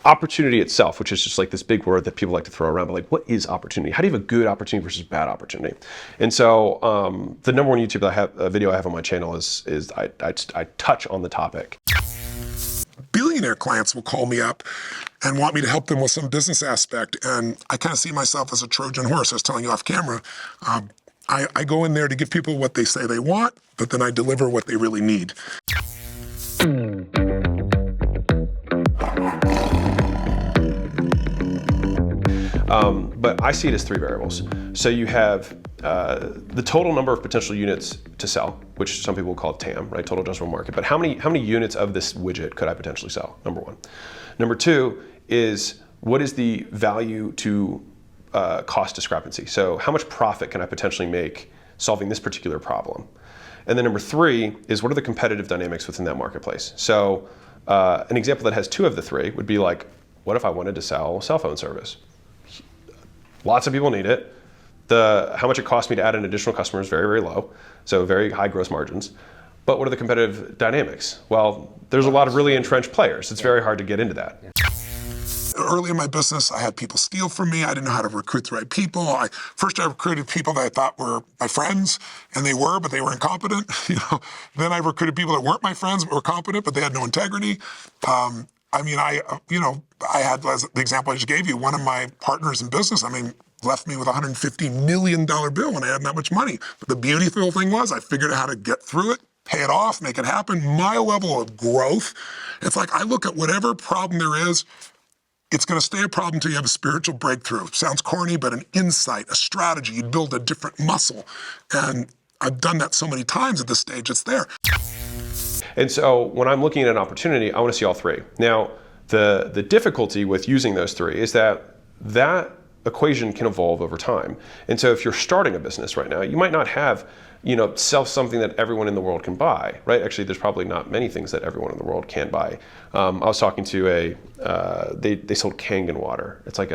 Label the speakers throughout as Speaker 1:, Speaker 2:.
Speaker 1: opportunity itself, which is just like this big word that people like to throw around, but like, what is opportunity? How do you have a good opportunity versus bad opportunity? And so the number one YouTube video I have on my channel is I touch on the topic.
Speaker 2: Billionaire clients will call me up and want me to help them with some business aspect. And I kind of see myself as a Trojan horse. I was telling you off camera. I go in there to give people what they say they want, but then I deliver what they really need.
Speaker 1: But I see it as three variables. So you have the total number of potential units to sell, which some people call TAM, right? Total addressable market. But how many units of this widget could I potentially sell? Number one. Number two is, what is the value to cost discrepancy? So how much profit can I potentially make solving this particular problem? And then number three is, what are the competitive dynamics within that marketplace? So an example that has two of the three would be like, what if I wanted to sell cell phone service? Lots of people need it. How much it costs me to add an additional customer is very, very low. So very high gross margins. But what are the competitive dynamics? Well, there's a lot of really entrenched players. It's very hard to get into that.
Speaker 2: Early in my business, I had people steal from me. I didn't know how to recruit the right people. First I recruited people that I thought were my friends, and they were, but they were incompetent. Then I recruited people that weren't my friends, but were competent, but they had no integrity. I had, as the example I just gave you, one of my partners in business, left me with a $150 million bill when I had that much money. But the beautiful thing was, I figured out how to get through it, pay it off, make it happen. My level of growth, it's like I look at whatever problem there is, it's going to stay a problem until you have a spiritual breakthrough. Sounds corny, but an insight, a strategy, you build a different muscle. And I've done that so many times at this stage, it's there.
Speaker 1: And so when I'm looking at an opportunity, I want to see all three. Now, the difficulty with using those three is that equation can evolve over time. And so if you're starting a business right now, you might not have, sell something that everyone in the world can buy, right? Actually, there's probably not many things that everyone in the world can buy. I was talking to they sold Kangen water. It's like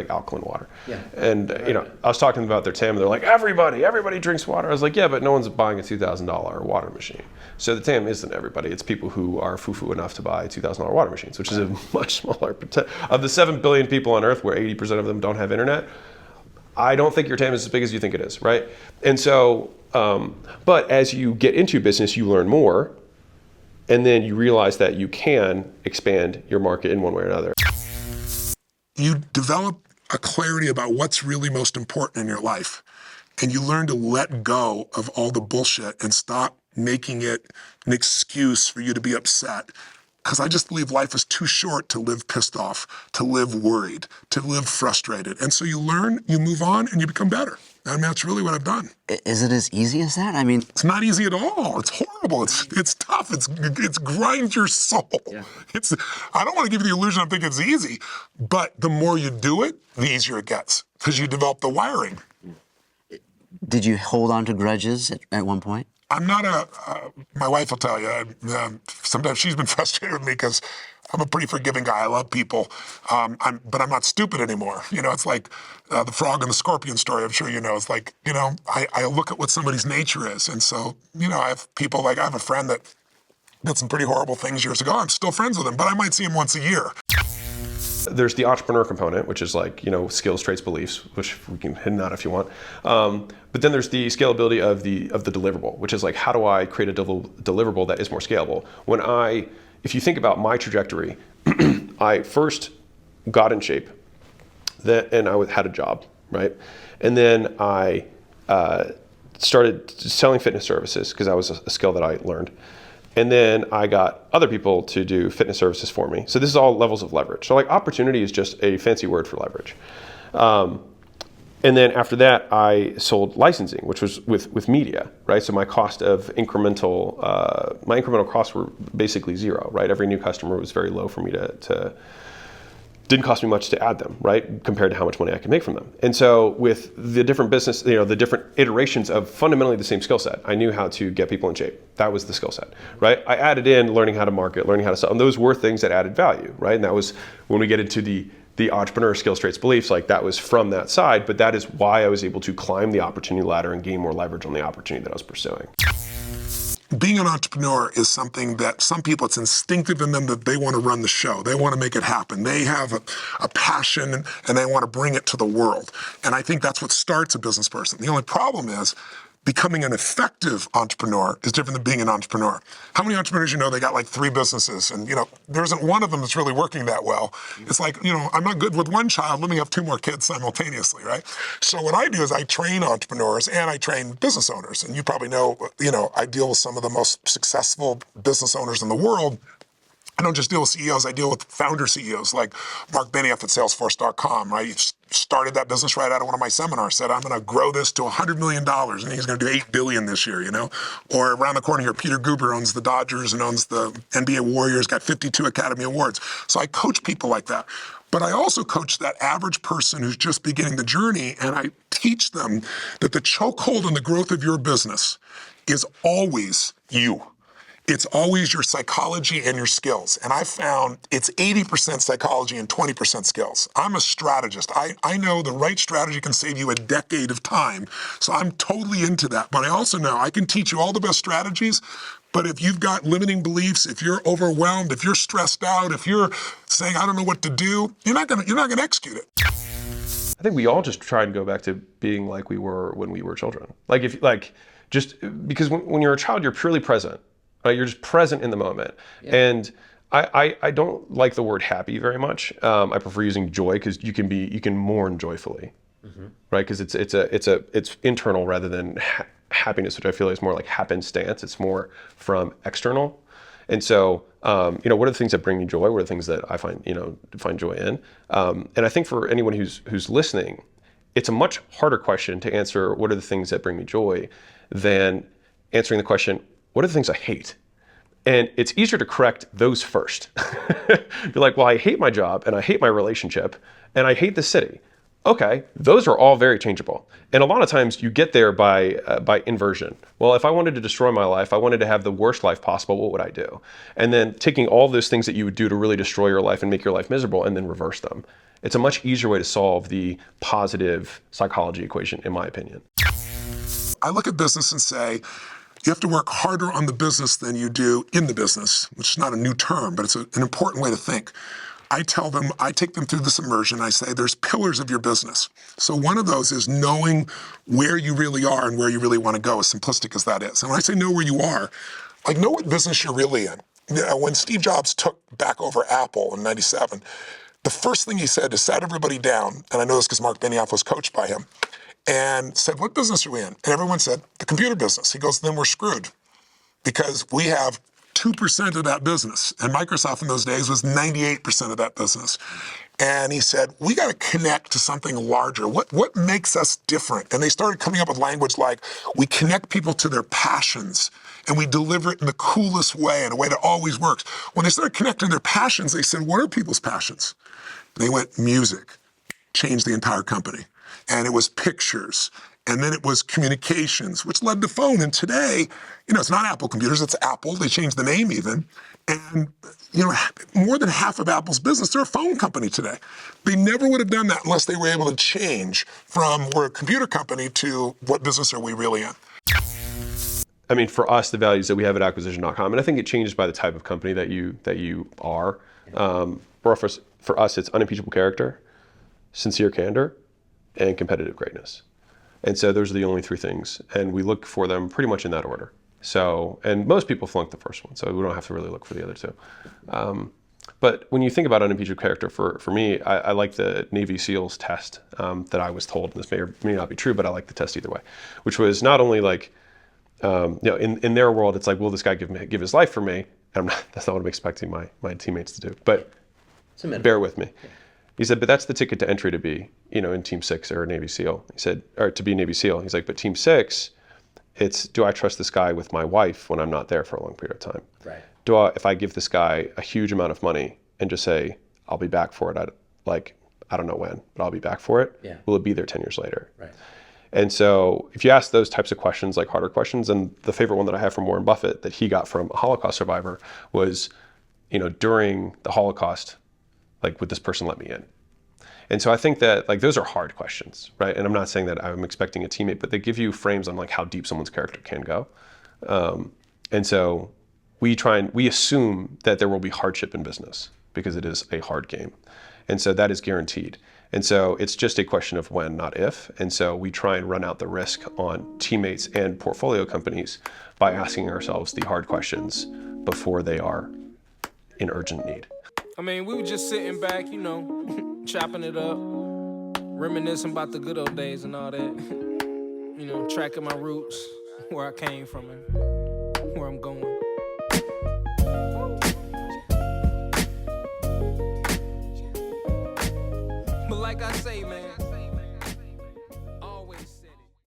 Speaker 1: alkaline water. Yeah. And I was talking about their TAM, and they're like, everybody drinks water. I was like, yeah, but no one's buying a $2,000 water machine. So the TAM isn't everybody. It's people who are foo-foo enough to buy $2,000 water machines, which is a much smaller of the 7 billion people on Earth, where 80% of them don't have internet. I don't think your TAM is as big as you think it is, right? And so, but as you get into business, you learn more, and then you realize that you can expand your market in one way or another.
Speaker 2: You develop a clarity about what's really most important in your life, and you learn to let go of all the bullshit and stop making it an excuse for you to be upset. Because I just believe life is too short to live pissed off, to live worried, to live frustrated. And so you learn, you move on, and you become better. That's really what I've done.
Speaker 3: Is it as easy as that?
Speaker 2: It's not easy at all. It's horrible. It's tough. It's grinds your soul. Yeah. I don't want to give you the illusion I think it's easy, but the more you do it, the easier it gets, because you develop the wiring.
Speaker 3: Did you hold on to grudges at one point?
Speaker 2: I'm not my wife will tell you, sometimes she's been frustrated with me because I'm a pretty forgiving guy. I love people, but I'm not stupid anymore. It's like the frog and the scorpion story, I'm sure you know. It's like, I look at what somebody's nature is. And so, I have people I have a friend that did some pretty horrible things years ago. I'm still friends with him, but I might see him once a year.
Speaker 1: There's the entrepreneur component, which is like, skills, traits, beliefs, which we can hit on if you want. But then there's the scalability of the deliverable, which is like, how do I create a deliverable that is more scalable? If you think about my trajectory, I first got in shape, and I had a job, right? And then I started selling fitness services because that was a skill that I learned. And then I got other people to do fitness services for me. So this is all levels of leverage. So opportunity is just a fancy word for leverage. And then after that, I sold licensing, which was with media, right? So my cost of incremental costs were basically zero, right? Every new customer was very low for me to didn't cost me much to add them, right? Compared to how much money I could make from them. And so with the different business, the different iterations of fundamentally the same skill set, I knew how to get people in shape. That was the skill set, right? I added in learning how to market, learning how to sell, and those were things that added value, right? And that was when we get into the entrepreneur skills, traits, beliefs, that was from that side, but that is why I was able to climb the opportunity ladder and gain more leverage on the opportunity that I was pursuing.
Speaker 2: being an entrepreneur is something that some people, it's instinctive in them that they want to run the show. They want to make it happen. They have a passion and they want to bring it to the world. And I think that's what starts a business person. The only problem is becoming an effective entrepreneur is different than being an entrepreneur. How many entrepreneurs you know, they got like 3 businesses and there isn't one of them that's really working that well. It's like, I'm not good with one child, let me have 2 more kids simultaneously, right? So what I do is I train entrepreneurs and I train business owners. And you probably know, I deal with some of the most successful business owners in the world. I don't just deal with CEOs, I deal with founder CEOs like Mark Benioff at Salesforce.com, right? He started that business right out of one of my seminars, said, I'm going to grow this to $100 million, and he's going to do $8 billion this year, Or around the corner here, Peter Guber owns the Dodgers and owns the NBA Warriors, got 52 Academy Awards. So I coach people like that. But I also coach that average person who's just beginning the journey, and I teach them that the chokehold in the growth of your business is always you. It's always your psychology and your skills. And I found it's 80% psychology and 20% skills. I'm a strategist. I know the right strategy can save you a decade of time. So I'm totally into that. But I also know I can teach you all the best strategies. But if you've got limiting beliefs, if you're overwhelmed, if you're stressed out, if you're saying, I don't know what to do, you're not gonna execute it.
Speaker 1: I think we all just try and go back to being like we were when we were children. Just because when you're a child, you're purely present. Right? You're just present in the moment. Yeah. And I don't like the word happy very much. I prefer using joy because you can mourn joyfully, right? Because it's internal rather than happiness, which I feel is more like happenstance. It's more from external. And so, what are the things that bring me joy? What are the things that I find joy in? And I think for anyone who's listening, it's a much harder question to answer. What are the things that bring me joy than answering the question, what are the things I hate? And it's easier to correct those first. Be like, well, I hate my job and I hate my relationship and I hate the city. Okay, those are all very changeable. And a lot of times you get there by inversion. Well, if I wanted to destroy my life, I wanted to have the worst life possible, what would I do? And then taking all those things that you would do to really destroy your life and make your life miserable and then reverse them. It's a much easier way to solve the positive psychology equation, in my opinion.
Speaker 2: I look at business and say, you have to work harder on the business than you do in the business, which is not a new term, but it's an important way to think. I take them through this immersion. I say, there's pillars of your business. So one of those is knowing where you really are and where you really want to go, as simplistic as that is. And when I say know where you are, like know what business you're really in. When Steve Jobs took back over Apple in '97, the first thing he said is sat everybody down, and I know this because Mark Benioff was coached by him, and said, what business are we in? And everyone said, the computer business. He goes, then we're screwed because we have 2% of that business. And Microsoft in those days was 98% of that business. And he said, we got to connect to something larger. What makes us different? And they started coming up with language like, we connect people to their passions and we deliver it in the coolest way, in a way that always works. When they started connecting their passions, they said, what are people's passions? They went music, changed the entire company. And it was pictures, and then it was communications, which led to phone. And today, it's not Apple computers, it's Apple. They changed the name even. And, more than half of Apple's business, they're a phone company today. They never would have done that unless they were able to change from we're a computer company to what business are we really in.
Speaker 1: I mean, for us, the values that we have at acquisition.com, and I think it changes by the type of company that you are. For us, it's unimpeachable character, sincere candor, and competitive greatness. And so those are the only 3 things. And we look for them pretty much in that order. So, and most people flunk the first one, so we don't have to really look for the other 2. But when you think about unimpeachable character, for me, I like the Navy SEALs test that I was told, and this may or may not be true, but I like the test either way, which was not only like, in their world, it's like, will this guy give his life for me? And that's not what I'm expecting my teammates to do, but bear with me. Yeah. He said, but that's the ticket to entry to be, in Team 6 or a Navy SEAL. He said, or to be a Navy SEAL. He's like, but Team 6, it's, do I trust this guy with my wife when I'm not there for a long period of time? Right. If I give this guy a huge amount of money and just say, I'll be back for it, I don't know when, but I'll be back for it, will it be there 10 years later? Right. And so if you ask those types of questions, like harder questions, and the favorite one that I have from Warren Buffett that he got from a Holocaust survivor was, during the Holocaust, would this person let me in? And so I think that those are hard questions, right? And I'm not saying that I'm expecting a teammate, but they give you frames on how deep someone's character can go. And so we assume that there will be hardship in business because it is a hard game. And so that is guaranteed. And so it's just a question of when, not if. And so we try and run out the risk on teammates and portfolio companies by asking ourselves the hard questions before they are in urgent need.
Speaker 4: I mean, we were just sitting back, chopping it up, reminiscing about the good old days and all that. Tracking my roots, where I came from and where I'm going. But like I say, man,